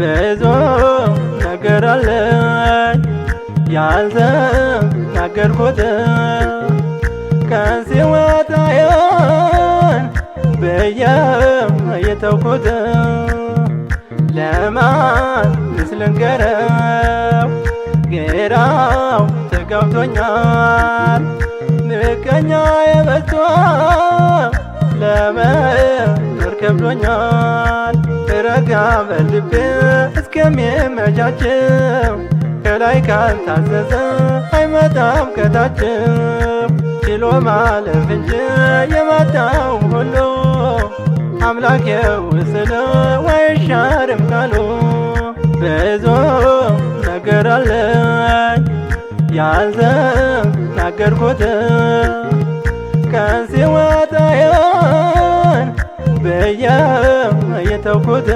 ብዙ ነገር አለኝ ያልተናገርኩት ቀን ሲወጣየን ብዬ የተውኩት ለማንስ ልንገረው ግራው ተጋብቶኛል ምቀኛ የበዛ ለመኖር ከብዶኛል ረጋ በልቤ እስከሚመቻችው ከላይ ካልታዘዘ አይመጣም ከታችው ችሎ ማለፍ እንጂ የመጣው ሁሉ አምላክ የወሰነው አይሻርም ቃሉ ብዙ ነገር አለኝ ያልተናገርኩት ቀን ሲወጣየን ብዬ የተውኩት